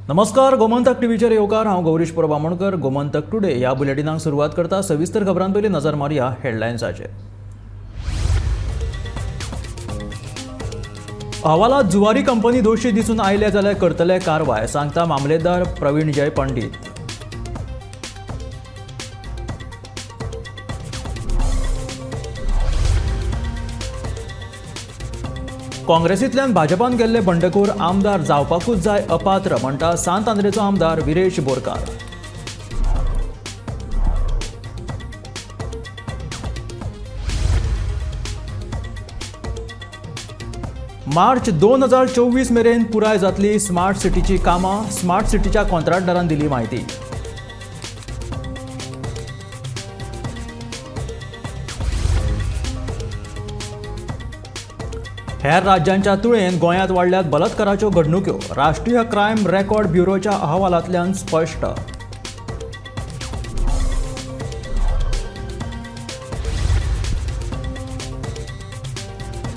नमस्कार, गोमंतक टीव्हीचेर येवकार। हांव गौरीश प्रभामणकर। गोमंतक टुडे ह्या बुलेटिनाक सुरवात करता। सविस्तर खबरां पयलीं नजर मारया हेडलायन्साचेर। अहवालात जुवारी कंपनी दोशी दिसून आयले जाल्यार करतले कारवाय, सांगता मामलेदार प्रवीण जय पंडित। काँग्रेसींतल्यान भाजपान गेल्ले बंडखोर आमदार जावपाकूच जाय अपात्र, म्हणटा सांत आंद्रेचो आमदार विरेश बोरकार। मार्च 2024 मेरेन पुराय जातली स्मार्ट सिटीची कामां, स्मार्ट सिटीच्या कॉन्ट्रॅक्टरान दिली माहिती। हेर राज्यांच्या तुळेन गोंयांत वाडल्यात बलात्काराच्यो घडणुक्यो, राष्ट्रीय क्रायम रेकॉर्ड ब्युरोच्या अहवालांतल्यान स्पश्ट।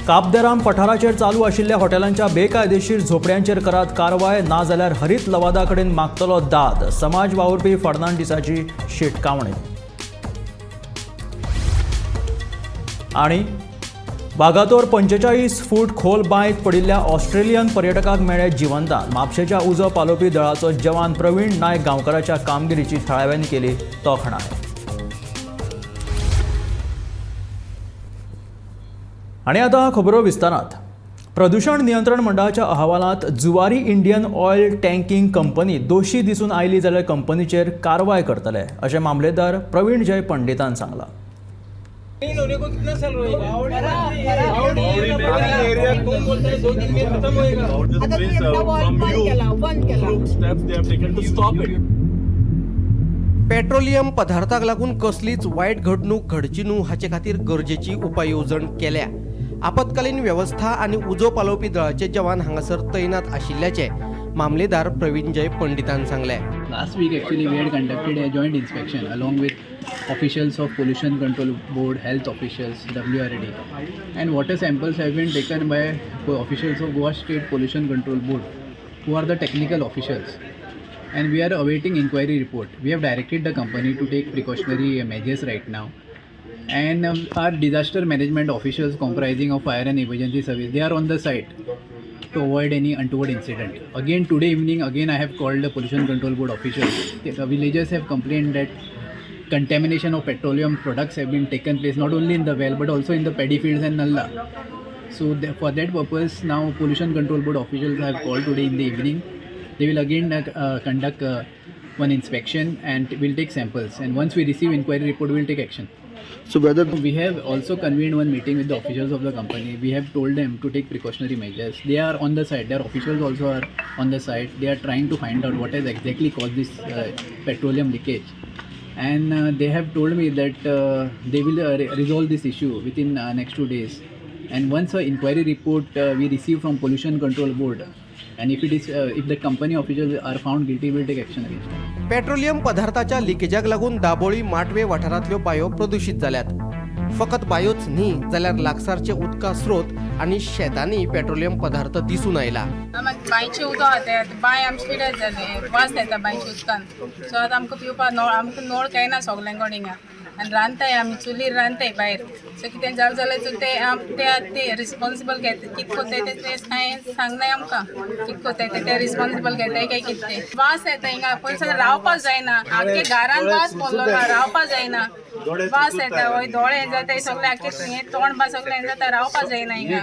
काबदेराम पठाराचेर चालू आशिल्ल्या हॉटेलांच्या बेकायदेशीर झोपड्यांचेर करात कारवाय, ना जाल्यार हरीत लवादा कडेन मागतलो दाद, समाज वावुरपी फर्नांडिसाची शिटकावणी। आनी वागातोर 45 फूट खोल बांयत पडिल्ल्या ऑस्ट्रेलियन पर्यटकाक मेळ्ळें जिवंतदान। म्हापशेच्या उजो पालोवपी दळाचो जवान प्रवीण नायक गांवकाराच्या कामगिरीची थळाव्यांनी केली तोखणाय। आनी आतां खबरो विस्तारांत। प्रदूषण नियंत्रण मंडळाच्या अहवालांत Zuari Indian Oil Tanking company दोशी दिसून आयली जाल्यार कंपनीचेर कारवाय करतले, अशें मामलेदार प्रवीण जय पंडितान सांगलां। इन्होंने को कितना साल रहेगा? तुम बोलते हैं 2 दिन में खत्म होएगा। पेट्रोलियम पदार्थाक लागून कसलीच वायट घडणूक घडची न्हू हाचे खातीर गरजेची उपाययोजन केल्या। आपतकालीन व्यवस्था आनी उजो पालोवपी दळाचे जवान हांगासर तैनात आशिल्ल्याचे मामलेदार प्रवीण जय पंडितान सांगले। Last week actually we had conducted a joint inspection along with officials of Pollution Control Board, health officials, WRD, and water samples have been taken by officials of Goa State Pollution Control Board, who are the technical officials, and we are awaiting inquiry report. We have directed the company to take precautionary measures right now, and our disaster management officials comprising of fire and emergency service, they are on the site to avoid any untoward incident. Again today evening, again I have called the Pollution Control Board officials. The villagers have complained that contamination of petroleum products have been taken place not only in the well but also in the paddy fields and Nalla. So for that purpose now Pollution Control Board officials have called today in the evening. They will again conduct one inspection and will take samples, and once we receive inquiry report we will take action. So whether We have also convened one meeting with the officials of the company. We have told them to take precautionary measures. They are on the site. Their officials also are on the site. They are trying to find out what has exactly caused this petroleum leakage. And they have told me that they will resolve this issue within next 2 days. And once an inquiry report we receive from Pollution Control Board, and if the company officials are found guilty, we will take action against them. Petroleum पदार्थाच्या लिकेजाक लागून दाबोळी माटवे वाठारांतल्यो बांयो प्रदूषित जाल्यात। फकत बांयोच न्ही जाल्यार लागसारचे उदका स्रोत आनी शेतांनी पेट्रोलियम पदार्थ दिसून आयला। बांयचे उदक आतां बांय आमचे कितें जालें, वास येता बांयच्या उदकान। सो आतां आमकां पिवपाक नळ, आमकां नळ कांय ना सगल्यांक हिंगा, आनी रांदताय आमी चुलीर रांदताय भायर। सो कितें जालें जाल्यार ते रिस्पॉन्सिबल घेता, कितें कोताय ते कांय सांगनाय आमकां, कितें कोताय ते रिस्पॉन्सिबल घेताय काय कितें ते। वास येता हिंगा, पयस रावपाक जायना, आख्खे घरान वास पडलो ना, रावपाक जायना, वास येता, हय दोळे जाताय सगळे, आख्खे हें तोंड बा सगळें जाता, रावपाक जायना हिंगा,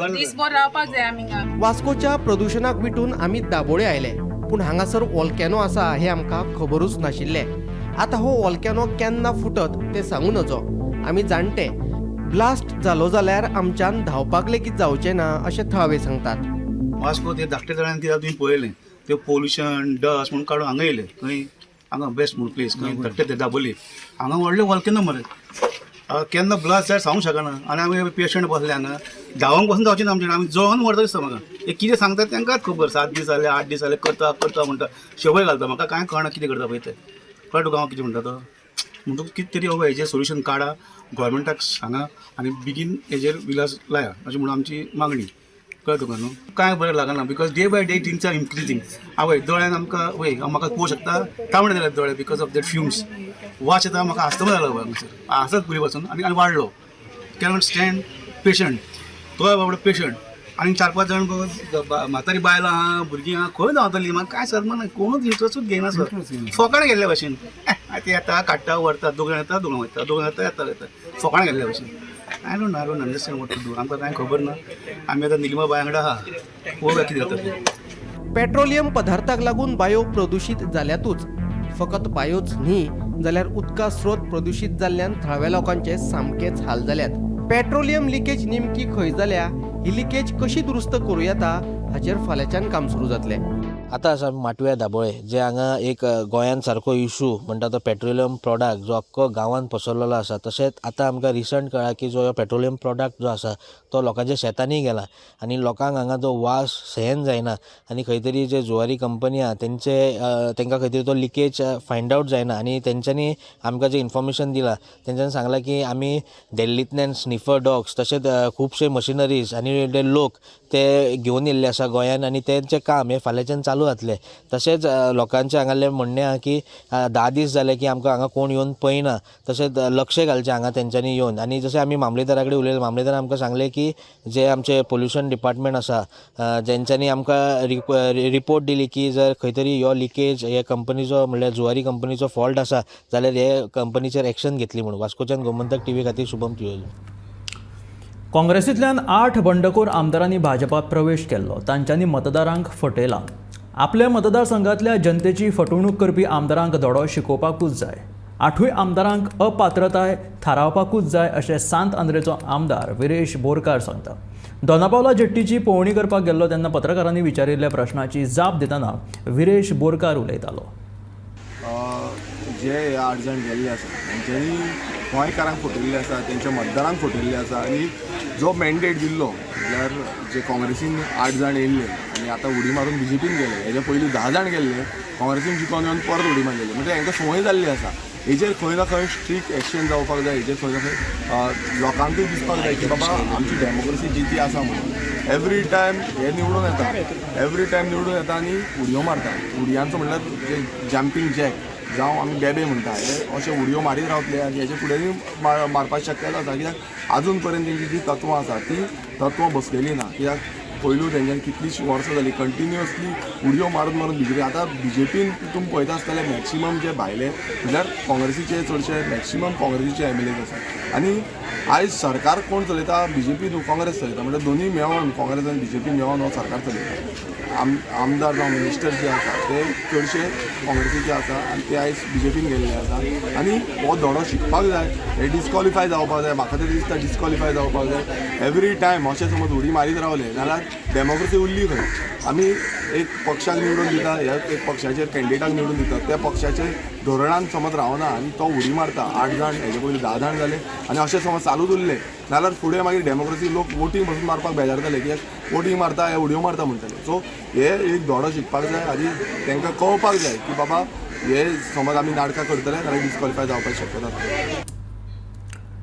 दिसभर रावपाक जाय आमी हिंगा। वास्कोच्या प्रदूषणाक विटून आमी दाबोळे आयले, पूण हांगासर वॉल्कॅनो आसा हें आमकां खबरूच नाशिल्लें। आतां हो वॉल्कॅनो केन्ना फुटत तें सांगू नजो। आमी जाणटे ब्लास्ट जालो जाल्यार आमच्यान धांवपाक लेगीत जावचें ना अशें थळावे सांगतात। वास्को ते धाकटे तळ्यान कित्याक तुवें पळयलें ते पोल्युशन डस्ट म्हणून काडून हांगा येयले खंय, हांगा बेस्ट म्हणून प्लेस खंय धाकटे ते दाबोली, हांगा व्हडलें वॉल्कॅनो मरे, केन्ना ब्लास्ट जाय सांगूंक शकना। आनी आमी पेशंट बसले हांगा, धांवोंक पसून जावचें ना आमचे, आमी जळोवन व्हरता दिसता म्हाका। हे कितें सांगतात तांकांच खबर, 7 दीस जाले 8 दीस जाले करता म्हणटा, शेवय घालता, म्हाका कांय कळना कितें करता पळय ते। कळटा तुका हांव कितें म्हणटा तो, म्हणटकूच कितें तरी हेजेर सोल्युशन काडा, गोवोरमेंटाक सांगा आनी बेगीन हेजेर विलास लाया अशी म्हणून आमची मागणी। कळ्ळें तुका न्हू कांय बरें लागना because day by day things are increasing आवय दोळ्यान आमकां वय म्हाका पळोवंक शकता तांबडे जाल्यात दोळे बिकॉज ऑफ दॅट फ्युम्स वास येता म्हाका आस्तमा जालो हांगासर आसात पयलीं पासून आनी वाडलो कॅनॉट स्टँड पेशंट तो बाबडो पेशंट आनी 4-5 जाण म्हातारी बायलां आहा भुरगीं आहा खंय धांवतलीं म्हाका काय सर ना कोणूच इंट्रस्टूच घेयना सर फकाण गेल्ल्या भशेन आतां येता काडटा व्हरता दोगां येता दोगां वयता दोगां येता येता फकाण गेल्ल्या भशेन I don't understand what to do आमकां कांय खबर ना आमी आतां निलिमा बाय वांगडा आहा पळोवया कितें जाता तें पेट्रोलियम पदार्थाक लागून बांयो प्रदूशीत जाल्यातूच फकत बांयोच न्ही जाल्यार उदका स्रोत प्रदूशीत जाल्ल्यान थळाव्या लोकांचे सामकेच हाल जाल्यात पेट्रोलियम लिकेज नेमकी खंय जाल्या ही लिकेज कशी दुरुस्त करूं येता हाचेर फाल्यांच्यान काम सुरू जातलें आतां आसा माटव्या दाबोळे जे हांगा एक गोंयान सारको इशू म्हणटा तो पेट्रोलियम प्रॉडक्ट जो अख्खो गांवांत पसरलेलो आसा तशेंच आतां आमकां रिसंट कळ्ळा की जो पेट्रोलियम प्रॉडक्ट जो आसा तो लोकांच्या शेतांनी गेला आनी लोकांक हांगा जो वास सहन जायना आनी खंय तरी जे जुवारी कंपनी आहा तेंकां खंय तरी तो लिकेज फायंड आवट जायना आनी तेंच्यांनी आमकां जें इन्फॉर्मेशन दिलां तेंच्यांनी सांगलां की आमी दिल्लींतल्यान स्निफर डॉग्स तशेंच खुबशे मशिनरीज आनी ते लोक ते घेवन येयल्ले आसा गोंयान आनी तेंचें काम हें फाल्यांच्यान चालू जातलें तशेंच लोकांचें हांगासरलें म्हणणें आहा की 10 दीस जाले की आमकां हांगा कोण येवन पळयना तशेंच लक्ष घालचें हांगा तेंच्यांनी येवन आनी जशें आमी मामलेदारा कडेन उलयलें मामलेदारान आमकां सांगलें की जे आमचे पोल्युशन डिपार्टमेंट आसा जेंच्यांनी आमकां रिपोर्ट दिली की जर खंय तरी हो लिकेज हे कंपनीचो म्हणल्यार जुवारी कंपनीचो फॉल्ट आसा जाल्यार हे कंपनीचेर एक्शन घेतली म्हणून वास्कोच्यान गोमंतक टीव्ही खातीर शुभम त्रिवेदी काँग्रेसींतल्यान 8 बंडखोर आमदारांनी भाजपात प्रवेश केल्लो तांच्यांनी मतदारांक फटयलां आपल्या मतदारसंघातल्या जनतेची फटवणूक करपी आमदारांक धडो शिकोवपाकूच जाय 8 आमदारांक अपात्रताय थारावपाकूच जाय अशें सांत आंद्रेचो आमदार विरेश बोरकार सांगता दोनापावला जेट्टीची पळोवणी करपाक गेल्लो तेन्ना पत्रकारांनी विचारिल्ल्या प्रश्नाची जाप दितना विरेश बोरकार उलयतालो जे 8 जाण गेल्ले आसा तेंच्यांनी गोंयकारांक फटयल्ले आसा तेंच्या मतदारांक फटयल्ले आसा आनी जो मॅन्डेट दिल्लो म्हळ्यार जे काँग्रेसीन 8 जाण येयल्ले आनी आतां उडी मारून बीजेपीन गेले हेजे पयलीं 10 जाण गेल्ले काँग्रेसीन जिखोन येवन परत उडी मारलेले म्हणजे हांकां संवय जाल्ली आसा हेजेर खंय ना खंय स्ट्रिक्ट एक्शन जावपाक जाय हेजेर खंय ना खंय लोकांकूय दिसपाक जाय की बाबा आमची डेमोक्रेसी जिती आसा म्हणून एवरी टायम हे निवडून येता आनी उडयो मारता उडयांचो म्हणल्यार जे जंपींग जॅक जावं आमी बेबे म्हणटा हे अशे उडयो मारीत रावतले आनी हेजे फुडेंय मारपाची शक्यता आसा कित्याक आजून पर्यंत तेंची जी तत्वां आसा ती तत्वां बसलेली ना कित्याक पयलू तेंच्यानी कितलींशीं वर्सां जालीं कंटिन्युअसली उडयो मारून बीजेपी आतां बीजेपीन तुमी पळयता आसतले मॅक्सिमम जे भायले म्हणल्यार काँग्रेसीचे चडशे मॅक्सिमम काँग्रेसीचे एमएलए आसात आनी आयज सरकार कोण चलयता बीजेपी न्हू काँग्रेस चलयता म्हणल्यार दोनूय मेळोन काँग्रेस आनी बीजेपी मेळोन हो सरकार चलयता आमदार जावं मिनिस्टर जे आसा ते चडशे काँग्रेसीचे आसा आनी ते आयज बीजेपीन गेल्ले आसा आनी हो धडो शिकपाक जाय हे डिस्कॉलिफाय जावपाक जाय म्हाका तरी दिसता डिस्कॉलिफाय जावपाक जाय एवरी टायम अशें समज उडी मारीत रावले जाल्यार डेमोक्रेसी उरली खंय आमी एक पक्षाक निवडून दिता ह्या एक पक्षाचेर कॅन्डिडेटाक निवडून दिता त्या पक्षाचे धोरणान समज रावना आनी तो उडी मारता 8 जाण हेजे पयलीं 10 जाण जाले आनी अशें समज चालूच उरले जाल्यार फुडें मागीर डेमोक्रेसी लोक वोटींग बसून मारपाक बेजारतले कित्याक वोटींग मारता हे उडयो मारता म्हणटले सो हे एक धडो शिकपाक जाय आनी तांकां कळपाक जाय की बाबा हे समज आमी नाटकां करतले जाल्यार डिस्कॉलिफाय जावपाची शक्यता आसा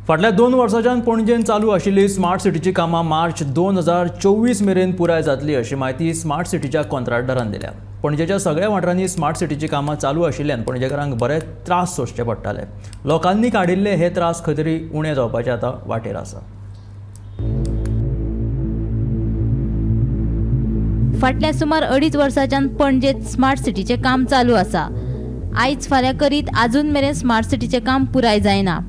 फाटल्या 2 वर्सांच्यान पणजेन चालू आशिल्ली स्मार्ट सिटीची कामां मार्च 2024 मेरेन पुराय जातली अशी माहिती स्मार्ट सिटीच्या कॉन्ट्रॅक्टरान दिल्या पणजेच्या सगळ्या वाठारांनी स्मार्ट सिटीची कामां चालू आशिल्ल्यान पणजेकारांक बरे त्रास सोंसचे पडटाले लोकांनी काडिल्ले हे त्रास खंय तरी उणे जावपाचे आतां वाटेर आसा फाटल्या सुमार 2.5 वर्सांच्यान पणजेत स्मार्ट सिटीचे काम चालू आसा आयज फाल्यां करीत आजून मेरेन स्मार्ट सिटीचे काम पुराय जायना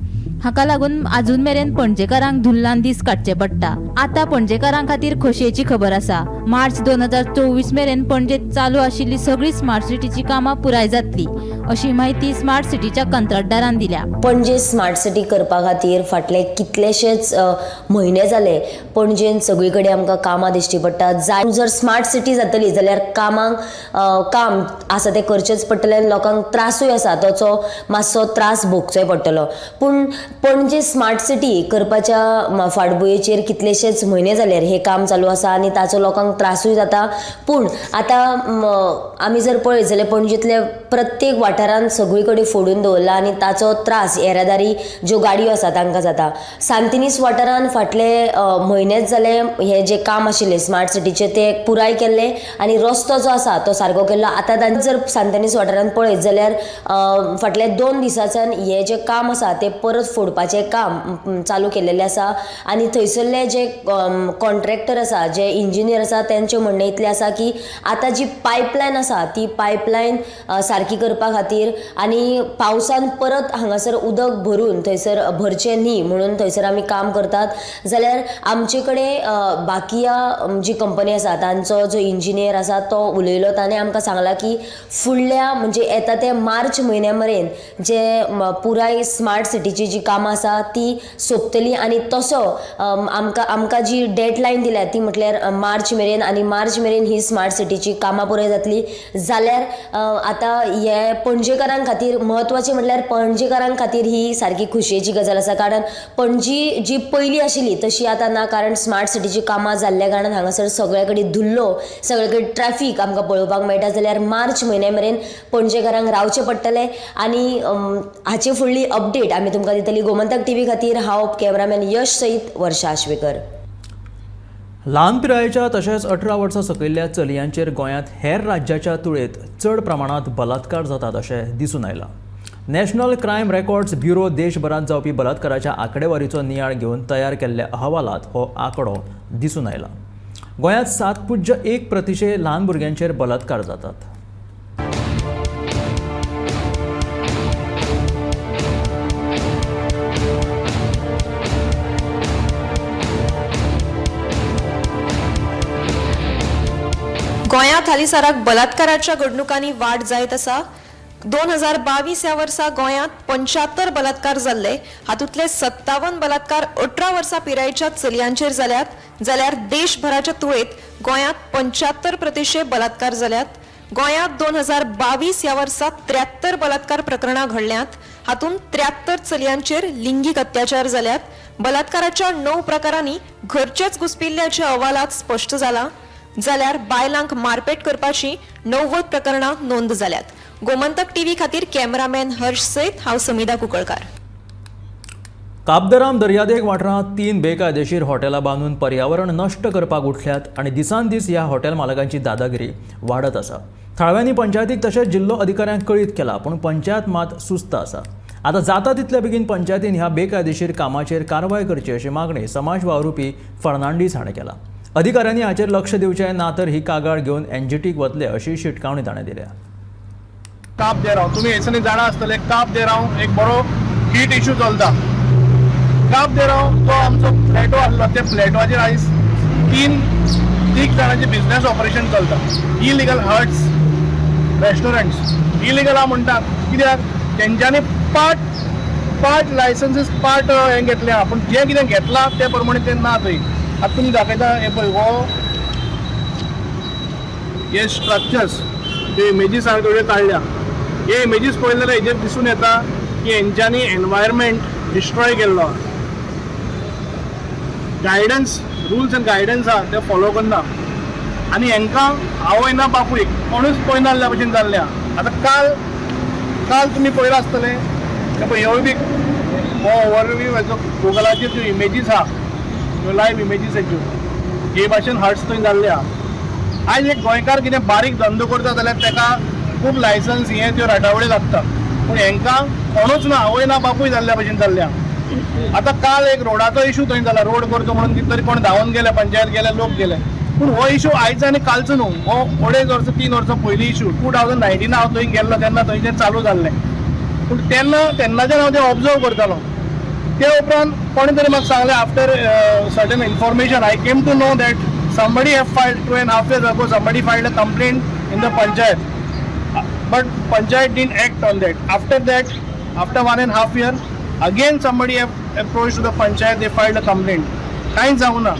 हाका लागून आजून मेरेन पणजेकारांक धुल्लान दीस काडचे पडटा आतां पणजेकारां खातीर खोशयेची खबर आसा मार्च 2024 मेरेन पणजेत चालू आशिल्ली सगळी स्मार्ट सिटीची कामां पुराय जातली अशी माहिती स्मार्ट सिटीच्या कंत्राटदारान दिल्या पणजे स्मार्ट सिटी करपा खातीर फाटले कितलेशेच म्हयने जाले पणजेन सगळी कडेन आमकां कामां दिश्टी पडटा जाय जर स्मार्ट सिटी जातली जाल्यार काम आसा ते करचेच पडटले आनी लोकांक त्रासूय आसा ताचो मातसो त्रास भोगचोय पडटलो पूण पणजे स्मार्ट सिटी करपाच्या फाटभुंयेचेर कितलेशेच म्हयने जाल्यार हे काम चालू आसा आनी ताचो लोकांक त्रासूय जाता. पूण आतां आमी जर पळयत जाल्यार पणजेंतले प्रत्येक वाठारांत सगळी कडेन फोडून दवरला आनी ताचो त्रास येरादारी ज्यो गाडयो आसा तांकां जाता. सांतिनीस वाठारांत फाटले म्हयनेच जाले हे जे काम आशिल्ले स्मार्ट सिटीचे ते पुराय केल्ले आनी रस्तो जो आसा तो सारको केल्लो. आतां तांणी जर सांतिनीस वाठारांत पळयत जाल्यार फाटल्या 2 दिसांच्यान हे जे काम आसा ते परत फोडपाचें काम चालू केल्लेलें आसा आनी थंयसरले जे कॉन्ट्रॅक्टर आसा जे इंजिनियर आसा तेंचें म्हणणें इतलें आसा की आतां जी पायपलायन आसा ती पायपलायन सारकी करपा खातीर आनी पावसान परत हांगासर उदक भरून थंयसर भरचें न्ही म्हणून थंयसर आमी काम करतात जाल्यार आमचे कडेन बाकिया जी कंपनी आसा तांचो जो इंजिनियर आसा तो उलयलो ताणें आमकां सांगला की फुडल्या म्हणजे येता ते मार्च म्हयन्या मेरेन जे पुराय स्मार्ट सिटीची जी कामां आसा ती सोंपतली आनी तसो आमकां जी डेडलायन दिल्या ती म्हटल्यार मार्च मेरेन आनी मार्च मेरेन ही स्मार्ट सिटीची कामां पुराय जातली. जाल्यार आतां हे पणजेकारांक खातीर म्हत्वाचें म्हटल्यार पणजेकारांक खातीर ही सारकी खुशयेची गजाल आसा कारण पणजी जी पयलीं आशिल्ली तशी आतां ना कारण स्मार्ट सिटीची कामां जाल्ल्या कारणान हांगासर सगळे कडेन धुल्लो सगळे कडेन ट्रॅफीक आमकां पळोवपाक मेळटा. जाल्यार मार्च म्हयन्या मेरेन पणजेकारांक रावचें पडटलें आनी हाचे फुडली अपडेट आमी तुमकां दितली. गोमंतक टीव्ही खातीर हांव कॅमेरामॅन यश सयत वर्षा आश्वेकर. ल्हान पिरायेच्या तशेंच 18 वर्सां सकयल्ल्या चलयांचेर गोंयांत हेर राज्याच्या तुळेंत चड प्रमाणांत बलात्कार जातात अशें दिसून आयलां. नॅशनल क्रायम रेकॉर्ड्स ब्युरो देशभरांत जावपी बलात्काराच्या आंकडेवारीचो नियाळ घेवन तयार केल्ल्या अहवालांत हो आंकडो दिसून आयला. गोंयांत 7.1% ल्हान भुरग्यांचेर बलात्कार जातात. गोंयांत हालींसराक बलात्काराच्या घडणुकांनी वाड जायत आसा. 2022 ह्या वर्सा गोंयांत 75 बलात्कार जाल्ले, हातूंतले 57 बलात्कार 18 वर्सां पिरायेच्या चलयांचेर जाल्यात. जाल्यार देशभराच्या तुळेंत गोंयांत 75% बलात्कार जाल्यात. गोंयांत 2022 ह्या वर्सा 73 बलात्कार प्रकरणां घडल्यात. हातूंत 73 चलयांचेर लिंगीक अत्याचार जाल्यात. बलात्काराच्या 9 प्रकारांनी घरचेच घुसपिल्ल्याच्या अहवालांत स्पश्ट जालां. जाल्यार बायलांक मारपेट करपाची 90 प्रकरणां नोंद जाल्यात. गोमंतक टीव्ही खातीर कॅमेरामॅन हर्ष सयत हांव समिधा कुंकळकार. काबदराम दर्यादेग वाठारांत 3 बेकायदेशीर हॉटेलां बांदून पर्यावरण नश्ट करपाक उठल्यात आनी दिसान दीस ह्या हॉटेल मालकांची दादागिरी वाडत आसा. थळव्यांनी पंचायतीक तशेंच जिल्लो अधिकाऱ्यांक कळीत केला पूण पंचायत मात सुस्त आसा. आतां जाता तितले बेगीन पंचायतीन ह्या बेकायदेशीर कामाचेर कारवाय करची अशी मागणी समाज वावुरपी फर्नांडीस हाणें केला. अधिकाऱ्यांनी हाचेर लक्ष दिवचें ना तर ही कागाळ घेवन एनजीटीक वतले अशी शिटकावणी ताणें दिल्या. काप दे राव तुम्ही हेसनी जाणा आसतले काप दे राव एक बरो हीट इश्यू चलता. काप दे राव तो आमचो फ्लॅटो आसलो त्या फ्लॅटवाचेर आयज 3 जाणांचे बिझनेस ऑपरेशन चलता. इलिगल हट्स रेस्टॉरंट्स इलिगल हा म्हणटात कित्याक तेंच्यांनी पार्ट लायसन्सीस पार्ट हें घेतले आहा पूण जें कितें घेतलां ते प्रमाणे तें ना थंय. आतां तुमी दाखयता हे पळय हो हे स्ट्रक्चर्स ते इमेजीस हांवें थोड्यो काडल्या. हे इमेजीस पळयले जाल्यार हेजेर दिसून येता की हेंच्यांनी एनवायरमेंट डिस्ट्रॉय केल्लो. गायडन्स रुल्स एंड गायडन्स आहा ते फॉलो करना आनी हांकां आवय ना बापूय कोणूच पळयना जाल्ल्या भशेन जाल्ल्या. आतां काल तुमी पळयला आसतले ह्यो बी हो ओवरव्यू हेजो गुगलाचेर ज्यो इमेजीस आहा ह्यो लायव्ह इमेजीस हेज्यो हे भाशेन हट्स थंय जाल्ले आहा. आयज एक गोंयकार कितें बारीक धंदो करता जाल्यार ताका खूब लायसन्स हे त्यो राटावळी लागता पूण हांकां कोणूच ना आवय ना बापूय जाल्ल्या भशेन जाल्ल्या. आतां काल एक रोडाचो इशू थंय जाला रोड करचो म्हणून कितें तरी कोण धांवन गेले पंचायत गेले लोक गेले पूण हो इशू आयज आनी कालचो न्हू. हो 3 वर्सां पयलीं इशू 2019 हांव थंय गेल्लो तेन्ना थंयचें चालू जाल्लें पूण तेन्नाच्यान हांव तें ऑब्जर्व करतालो. ते उपरांत कोणी तरी म्हाका सांगलें after certain information I came to know that somebody have filed 2.5 years ago somebody filed a complaint in the panchayat but panchayat didn't act on that. After that after 1.5 year again somebody have approached to the panchayat, they filed a complaint. कांयच जावना.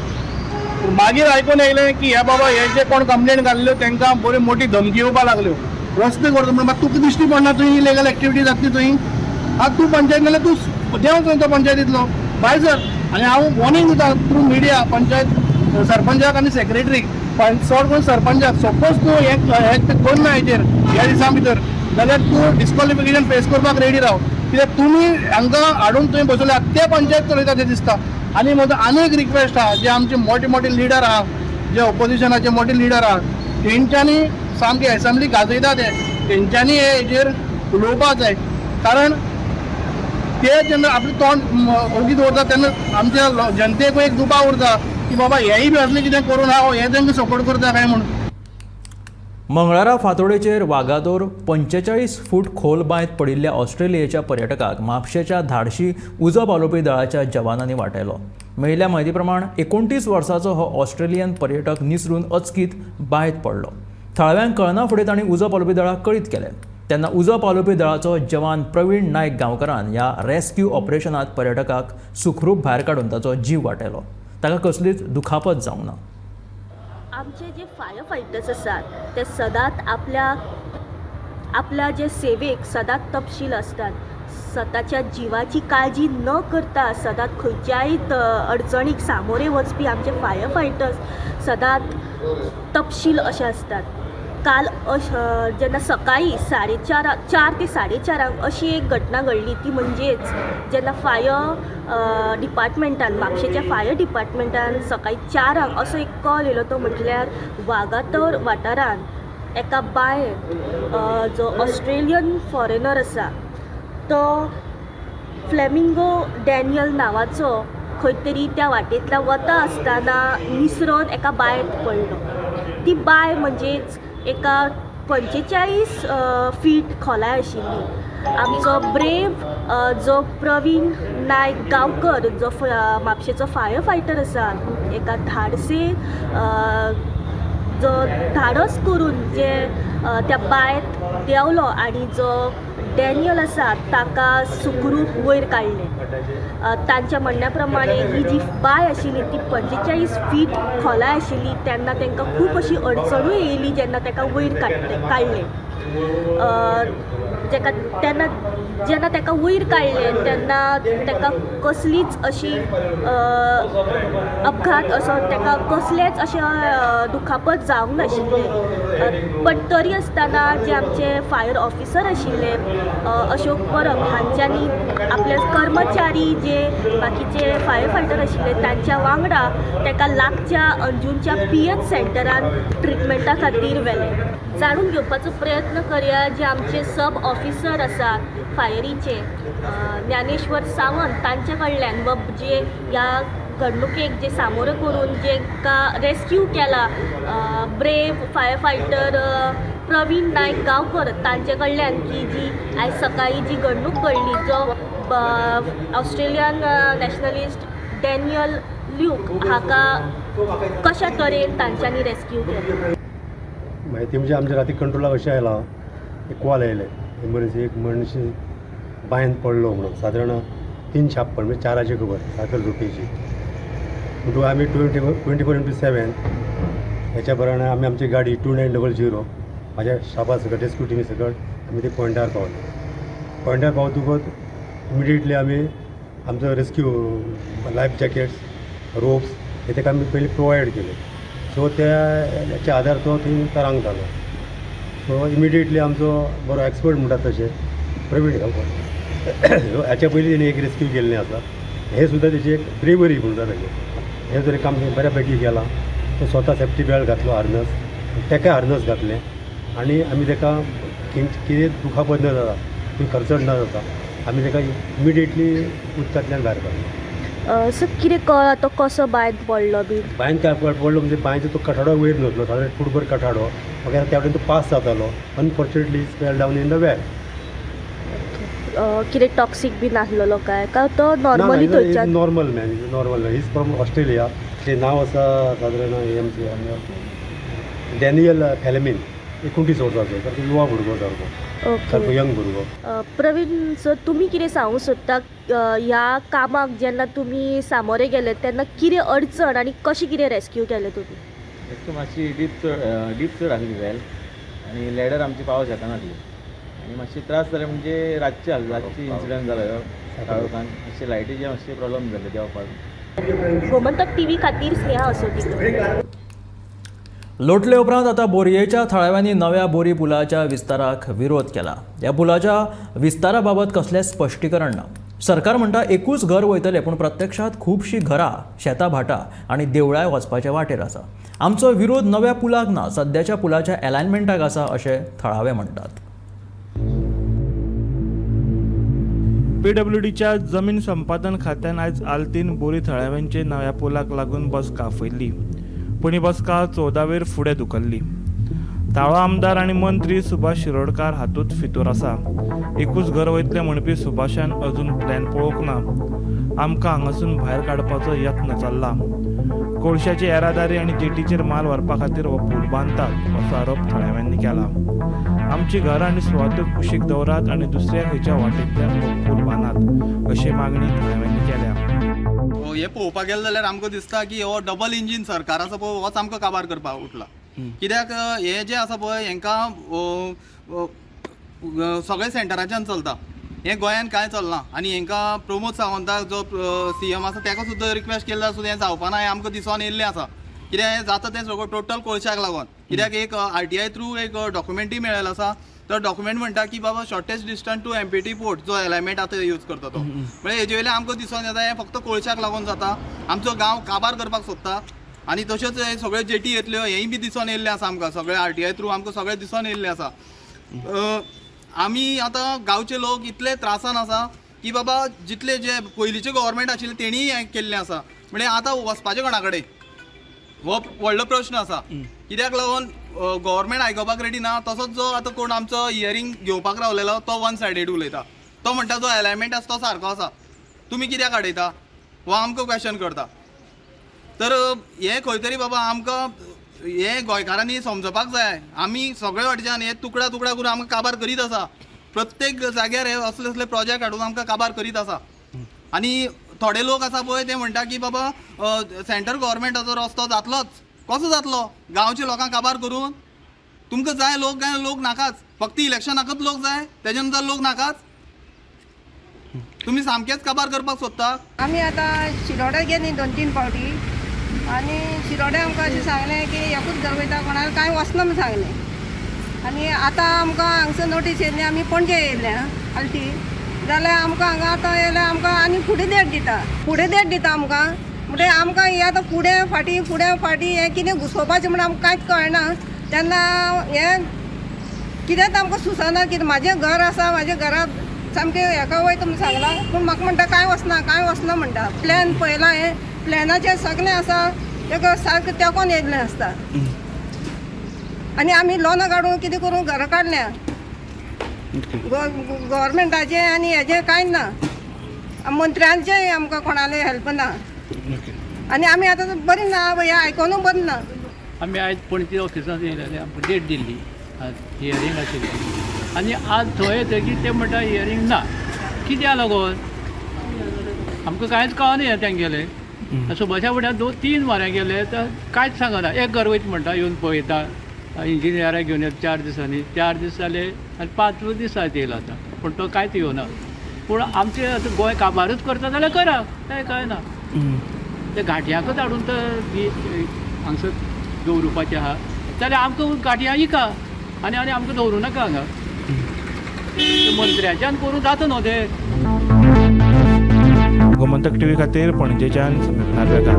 मागीर आयकून येयलें की ह्या बाबा हे जे कोण कंप्लेंट घाल्ल्यो तांकां बरी मोठी धमकी येवपाक लागल्यो. रस्ते करता म्हणून तुका दिश्टी पडना तुवें इलिगल एक्टिविटी जातली थंय. आतां तूं पंचायत नाल्यार तूं देंवचो तो पंचायतींतलो भायर सर. आनी हांव वॉर्निंग दिता थ्रू मिडिया पंचायत सरपंचाक आनी सेक्रेटरीक चड करून सरपंचाक सपोज तूं हे करना हेचेर ह्या दिसां भितर जाल्यार तूं डिस्क्वॉलिफिकेशन फेस करपाक रेडी राव. कित्याक तुमी हांकां हाडून थंय बसयल्यात ते पंचायत चलयता ते दिसता. आनी म्हजो आनी एक रिक्वेस्ट आहा जे आमचे मोठे मोठे लिडर आहा जे ऑपोजिशनाचे मोठे लिडर आहा तेंच्यांनी सामके एसेंब्ली गाजयता तेंच्यांनी हेजेर उलोवपाक जाय. कारण ते जेन्ना आपलें तोंड ओगी दवरता तेन्ना आमच्या जनतेक एक दुबाव उरता की बाबा हेंय बी असलें कितें करून हांव हे तांकां सपोर्ट करता काय म्हणून. मंगळारा फांतोडेचेर वागातोर 45 फूट खोल बांयत पडिल्ल्या ऑस्ट्रेलियेच्या पर्यटकाक म्हापशेच्या धाडशी उजो पालोवपी दळाच्या जवानांनी वाटयलो. मेळिल्ल्या म्हायती प्रमाण 29 वर्साचो हो ऑस्ट्रेलियन पर्यटक निसरून अचकीत बांयत पडलो. थळाव्यांक कळना फुडें तांणी उजो पालोवपी दळाक कळीत केलें. तेन्ना उजो पालोवपी दळाचो जवान प्रवीण नायक गांवकारान ह्या रेस्क्यू ऑपरेशनांत पर्यटकाक सुखरूप भायर काडून ताचो जीव वाटयलो. ताका कसलीच दुखापत जावंक ना. आमचे जे फायर फायटर्स असतात ते सदांच आपल्या जे सेवेक सदांच तपशील असतात. स्वताच्या जिवाची काळजी न करता सदांच खंयच्याय अडचणीक सामोरे वचपी आमचे फायर फायटर्स सदांच तपशील अशे असतात. काल जेन्ना सकाळी 4 ते 4:30 अशी एक घटना घडली ती म्हणजेच जेन्ना फायर डिपार्टमेंटान म्हापशेच्या फायर डिपार्टमेंटान सकाळी 4 असो एक कॉल येयलो. तो म्हटल्यार वागातोर वाठारांत एका बायेन जो ऑस्ट्रेलियन फॉरेनर आसा तो फ्लेमिंगो डॅनियल नांवाचो खंय तरी त्या वाटेंतल्यान वता आसतना निसरोन एका बांयत पडलो. ती बाय म्हणजेच एका 45 फीट खोलाय आशिल्ली. आमचो ब्रेव जो प्रवीण नायक गांवकर जो म्हापशेचो फायर फायटर आसा एका धाडसे जो धाडस करून जे त्या बायत देंवलो आनी जो डॅनियल आसा ताका सुखरूप वयर काडलें. तांच्या म्हणण्या प्रमाणे ही जी बाय आशिल्ली ती 45 फीट खोलाय आशिल्ली तेन्ना तांकां खूब अशी अडचणूय येयली जेन्ना ताका वयर काडलें. जेन्ना ताका वयर काडलें तेन्ना ताका कसलीच अशी अपघात असो ताका कसलेच अशें दुखापत जावंक नाशिल्लें. पण तरी आसतना जे आमचे फायर ऑफिसर आशिल्ले अशोक परब हांच्यांनी आपले कर्मचारी जे बाकीचे फायर फायटर आशिल्ले तांच्या वांगडा ताका लागच्या अंजूच्या PH सेंटरान ट्रिटमेंटा खातीर व्हेलें. जाणून घेवपाचो प्रयत्न करया जे आमचे सब ऑफिसर आसात फायरीचे ज्ञानेश्वर सावंत तांचे कडल्यान व जे ह्या घडणुकेक जे सामोरे करून जे रेस्क्यू केला brave fire fighter Pravin Naik Gaonkar तांचे कडल्यान की जी आयज सकाळी जी घडणूक घडली जो ऑस्ट्रेलियन नॅशनलिस्ट डॅनियल ल्यूक हाका कशा तरेन तांच्यांनी रेस्क्यू केलें. माहिती म्हणजे आमच्या राती कंट्रोलाक अशें आयला एक कॉल आयले एमर्जन्सी एक मनीस बांयत पडलो म्हणून सादारण 3 छाप्पन म्हणजे 4 खबर साखर झोपेची. म्हणटून आमी 24/7 ह्याच्या बरोबर आमी आमची गाडी 2900 म्हाज्या स्टाफा सकट रेस्क्यू टिमी सकट आमी ते पॉयंटार पावले. पॉयंटार पावतकच इमिडिएटली आमी आमचो रेस्क्यू लायफ जॅकेट्स रोप्स हे ताका आमी पयलीं प्रोवायड केले. सो त्याच्या आधार तो थंय तरांक जालो. सो इमिडिएटली आमचो बरो एक्सपर्ट म्हणटात तशें प्रवीण गांवकर हाच्या पयलीं ताणें एक रेस्क्यू केल्लें आसा. हे सुद्दां तेची एक ब्रेवरी म्हणटा ताचें हे तरी काम बऱ्या पैकी केलां. तो स्वता सेफ्टी बेल्ट घातलो हार्नस ताका हार्नस घातलें आनी आमी ताका कितें दुखापत न जाता खंय खर्चड न जाता आमी ताका इमिडिएटली उदकांतल्यान भायर काडलो. सो कितें कळ्ळां तो कसो बांयत पडलो बी. बांयत काय पडलो म्हणजे बांयचो तो कठाडो वयर नसलो सादारण फुटभर कठाडो वगैरे त्या वटेन तो पास जातालो. Unfortunately fell down in the well. कितें टॉक्सीक बी नासलेलो काय का तो नॉर्मली थंयच्यान normal man normal he's from Australia. तें नांव आसा सादारण डॅनियल फॅलेमिन 29 वर्साचो सारको युवा भुरगो सारको यंग भुरगो. प्रवीण सर तुमी कितें सांगूंक सोदता ह्या कामाक जेन्ना तुमी सामोरे गेले तेन्ना कितें अडचण आनी कशें कितें रेस्क्यू केलें तुमी. एक तर मातशी डीप चड आसली वेल आनी लॅडर आमची पावों शकनासली आनी मातशे त्रास जाले म्हणजे रातचे इन्सिडंट जालो काळोखान मातशे लायटीचे मातशे प्रॉब्लम जाले देंवपाक. गोमंतक टीव्ही खातीर स्नेहा असोती. लोटले उपरांत आता बोरयेच्या थळाव्यांनी नव्या बोरी पुलाच्या विस्ताराक विरोध केला. ह्या पुलाच्या विस्ताराबाबत कसलें स्पश्टीकरण ना. सरकार म्हणटा एकूच घर वयतले, पूण प्रत्यक्षात खुबशीं घरां, शेतां भाटां आनी देवळाय वचपाच्या वाटेर आसा. आमचो विरोध नव्या पुलाक ना, सद्याच्या पुलाच्या अलायनमेंटाक आसा अशें थळावे म्हणटात. PWDच्या जमीन संपादन खात्यान आयज आल्तीन बोरी थळाव्यांचे नव्या पुलाक लागून बसका आपयल्ली, पूण ही बसका 14वेर फुडें धुकल्ली. ताळो आमदार आनी मंत्री सुभाष शिरोडकार हातूंत फितूर आसा. एकूच घर वयतले म्हणपी सुभाषान अजून प्लॅन पळोवंक ना. आमकां हांगासून भायर काडपाचो यत्न चल्ला. कोळशाची येरादारी आनी जेटीचेर माल व्हरपा खातीर हो पूल बांदतात असो आरोप थळाव्यांनी केला. आमची घरां आनी सुवातो कुशीक दवरात आनी दुसऱ्या खंयच्या वाटेंतल्यान हो पूल बांदात अशी मागणी थळाव्यांनी केल्या. हे पळोवपाक गेले जाल्यार आमकां दिसता की हो डबल इंजीन सरकार आसा पळय होच आमकां काबार करपाक उठला. कित्याक हे जे आसा पळय हांकां सगळे सेंटराच्यान चलता. हें गोंयान कांय चलना आनी हांकां प्रमोद सावंताक जो CM आसा ताका सुद्दां रिक्वेस्ट केल्लो आसूं हें जावपा ना, हें आमकां दिसून येयल्लें आसा. कित्याक हें जाता तें सगळें टोटल कोळशाक लागून. कित्याक एक RTI थ्रू एक डॉक्युमेंटूय मेळिल्लो आसा. तो डॉक्युमेंट म्हणटा की बाबा shortest distance to MPT port जो अलायमेंट आतां यूज करता तो. म्हणजे हेजे वयल्यान आमकां दिसून येता हें फक्त कोळशाक लागून जाता. आमचो गांव काबार करपाक सोदता आनी तश्योच हे सगळे जेटी येतल्यो हेंय बी दिसून येयल्लें आसा. आमकां सगळे RTI थ्रू आमकां सगळें दिसून येयल्लें आसा. आमी आतां गांवचे लोक इतले त्रासान आसा की बाबा जितले जे पयलींचे गव्हर्मेंट आशिल्ले तेणीय हें केल्लें आसा. म्हणजे आतां वचपाचें कोणा कडेन हो व्हडलो प्रश्न आसा. कित्याक लागून गव्हर्मेंट आयकपाक रेडी ना. तसोच जो आतां कोण आमचो हियरींग घेवपाक रावलेलो तो वन सायडेड उलयता. तो म्हणटा जो अलायमेंट आसा तो सारको आसा, तुमी कित्याक आडयता हो आमकां क्वेश्चन करता. तर हे खंय तरी बाबा आमकां हे गोंयकारांनी समजपाक जाय. आमी सगळे वाटेच्यान हे तुकडा करून आमकां काबार करीत आसा. प्रत्येक जाग्यार हे असले प्रोजेक्ट हाडून आमकां काबार करीत आसा. आनी थोडे लोक आसा पळय ते म्हणटा की बाबा सेंट्रल गव्हर्मेंटाचो रस्तो जातलोच. कसो जातलो गांवच्या लोकांक काबार करून? तुमकां जाय लोक नाकाच. फक्त इलेक्शनाकच लोक जाय, तेज्या नंतर लोक नाकाच. तुमी सामकेच काबार करपाक सोदता. आमी आतां शिरोड्या गेली 2-3 फावटी आनी शिरोड्या आमकां अशें सांगलें की एकूच घर वयता कोणाक कांय वचना म्हूण सांगलें. आनी आतां आमकां हांगसर नोटीस येयल्ली आमी पणजे येयल्ले आल्ती जाल्यार आमकां हांगा आतां येयल्यार आमकां आनी फुडें डेट दिता आमकां. म्हणजे आमकां हें आतां फुडें फाटीं हें कितें घुसोवपाचें म्हण आमकां कांयच कळना. तेन्ना हें कितेंच आमकां सुचना. कितें म्हाजें घर आसा, म्हाज्या घरांत सामकें हेका वयता म्हूण सांगलां, पूण म्हाका म्हणटा कांय वचना म्हणटा. प्लॅन पळयला हें प्लॅनाचेर सगळें आसा, तेका सारकें तेंकोन येयल्लें आसता. आनी आमी लोनां काडून कितें करून घरां काडल्या. गव्हर्मेंटाचें आनी हेजें कांय ना, मंत्र्यांचेंय आमकां कोणालें हेल्प ना. आनी आमी आतां बरीं ना, हें आयकोनूय बरें ना. आमी आयज पणजे ऑफिसांत येयलेले, आमकां डेट दिल्ली हियरींग आशिल्लें आनी आज थंय येतकीर ते म्हणटा हियरींग ना. कित्याक लागून आमकां कांयच कळना. हें तेंगेलें सुभाषा फुड्यान 2-3 वाऱ्यां गेले तर कांयच सांगना. एक घर वयता म्हणटा येवन पळयता, इंजिनियराक घेवन येता 4 दिसांनी. 4 दीस जाले आनी 5 दीस येयलो आतां, पूण तो कांयच येवना. पूण आमचें आतां गोंय काबारूच करता जाल्यार करा, कांय कळना. ते घाटयाकच हाडून तर हांगसर दवरुपाचें आहा जाल्यार आमकां घाटयां इका आनी आमकां दवरूं नाका हांगा. मंत्र्याच्यान करूं जाता न्हू तें. गोमंतक टीव्ही खातीर पणजेच्यान नार्वेकार.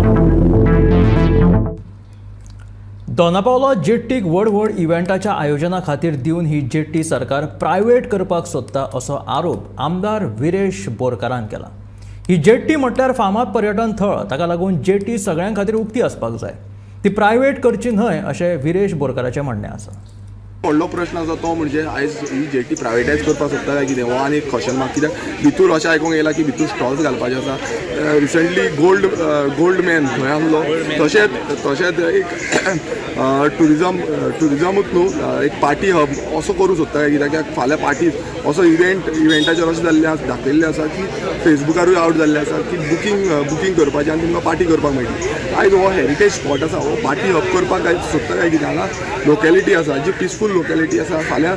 दोनापावला जेट्टीक व्हड इव्हेंटाच्या आयोजना खातीर दिवन ही जेट्टी सरकार प्रायवेट करपाक सोदता असो आरोप आमदार विरेश बोरकारान केला. ही जेट्टी म्हटल्यार फामाद पर्यटन थळ, ताका लागून जेट्टी सगळ्यां खातीर उक्ती आसपाक जाय. ती प्रायवेट करची न्हय अशें विरेश बोरकाराचें म्हणणें आसा. व्हडलो प्रश्न आसा तो म्हणजे आयज ही जेटी प्रायवेटायज करपाक सोदता काय कितें हो आनी एक क्वेश्चन मार्क. कित्याक भितूर अशें आयकूंक येयला की भितूर स्टॉल्स घालपाचे आसा. रिसंटली गोल्ड मॅन थंय आसलो. तशेंच एक टुरिजमूच न्हू एक पार्टी हब असो करूं सोदता काय कित्याक फाल्यां पार्टी असो इव्हेंटाचेर अशें जाल्लें आसा, दाखयल्लें आसा की फेसबुकारूय आउट जाल्लें आसा की बुकींग करपाचें आनी तुमकां पार्टी करपाक मेळटली. आयज हो हेरिटेज स्पॉट आसा, हो पार्टी हब करपाक आयज सोदता काय कितें हांगा लोकेलिटी आसा जी पिसफूल ब्युटिफूल लोकेलिटी आसा. फाल्यां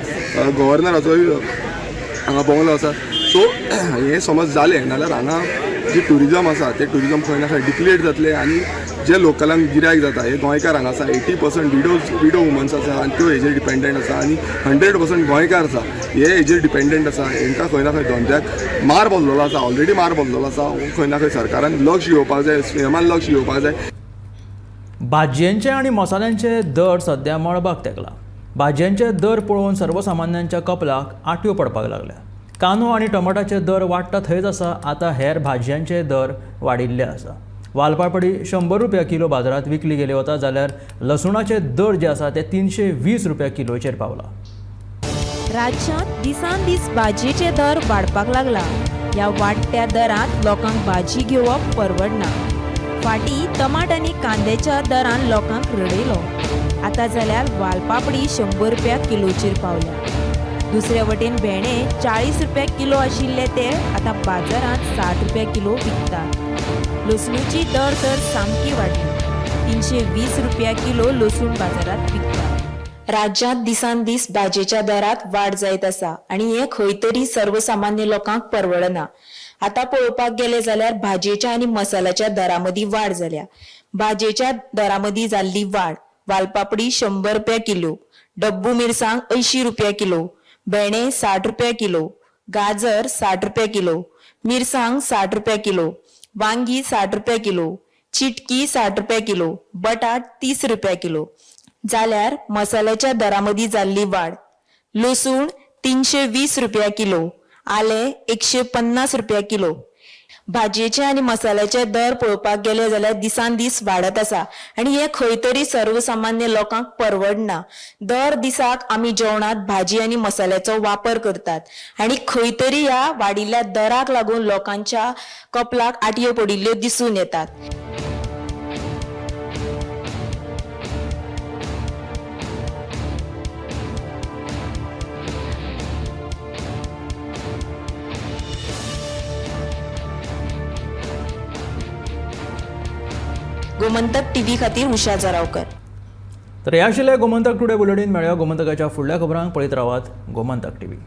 गव्हर्नराचोय हांगा बंगलो आसा. सो हें समज जालें जाल्यार हांगा जे ट्युरिजम आसा ते ट्युरिजम खंय ना खंय डिप्लेट जातले आनी जे लोकलांक गिरायक जाता हे गोंयकार हांगा आसा 80% विडो वुमन्स आसा आनी त्यो हेजेर डिपेंडंट आसा आनी 100% गोंयकार आसा हे हेजेर डिपेंडंट आसा. हांकां खंय ना खंय धंद्याक मार बसलेलो आसा, ऑलरेडी मार बसलेलो आसा. खंय ना खंय सरकारान लक्ष घेवपाक जाय, सीएमान लक्ष घेवपाक जाय. भाजयेंचे आणि मसाल्यांचे दर सध्या मळबाक तेगला. भाजयेंचे दर पळोवन सर्वसामान्यांच्या कपलाक आटयो पडपाक लागल्या. कांदो आनी टमाटाचे दर वाडटा थंयच आसा, आतां हेर भाजयांचे दर वाडिल्ले आसा. वालपापडी 100 रुपया किलो बाजारात विकली गेली वता जाल्यार लसुणाचे दर जे आसा ते 320 रुपया किलोचेर पावला. राज्यांत दिसान दीस भाजयेचे दर वाडपाक लागला. ह्या वाडट्या दरांत लोकांक भाजी घेवप परवडना. फाटीं टमाट आनी कांद्याच्या दरान लोकांक रडयलो. आतां जाल्यार वालपापडी 100 रुपया किलोचेर पावल्या. दुसरे वटेन भेंडे 40 रुपया किलो आशिल्ले ते आतां बाजारांत 60 रुपया किलो विकतात. लसणूची दर तर सामकी वाडली. 320 रुपया किलो लसूण बाजारात विकतात. राज्यांत दिसान दीस भाजयेच्या दरात वाड जायत आसा आनी हें खंय तरी सर्वसामान्य लोकांक परवडना. आतां पळोवपाक गेले जाल्यार भाजयेच्या आनी मसाल्याच्या दरां मदीं वाड जाल्या. भाजयेच्या दरां मदीं जाल्ली वाड वालपापडी 100 रुपया किलो, डब्बू मिरसांग 80 रुपया किलो, भेंडे 60 रुपया किलो, गाजर 60 रुपया किलो, मिरसांग 60 रुपया किलो, वांगी 60 रुपया किलो, चिटकी 60 रुपया किलो, बटाट 30 रुपया किलो. जाल्यार मसाल्याच्या दरां मदीं जाल्ली वाड लसूण 320 रुपया किलो, आलें 150 रुपया किलो. भाजयेचे आनी मसाल्याचे दर पळोवपाक गेले जाल्यार दिसान दीस वाडत आसा आनी हे खंय तरी सर्वसामान्य लोकांक परवडना. दर दिसाक आमी जेवणात भाजी आनी मसाल्याचो वापर करतात आनी खंय तरी ह्या वाडिल्ल्या दराक लागून लोकांच्या कपलाक आटयो पडिल्ल्यो दिसून येतात. गोमंतक टीव्ही खातीर उषा जरावकर. तर हे आशिल्ले गोमंतक टुडे बुलेटिन. मेळया गोमंतकाच्या फुडल्या खबरांक. पळयत रावात गोमंतक टीव्ही.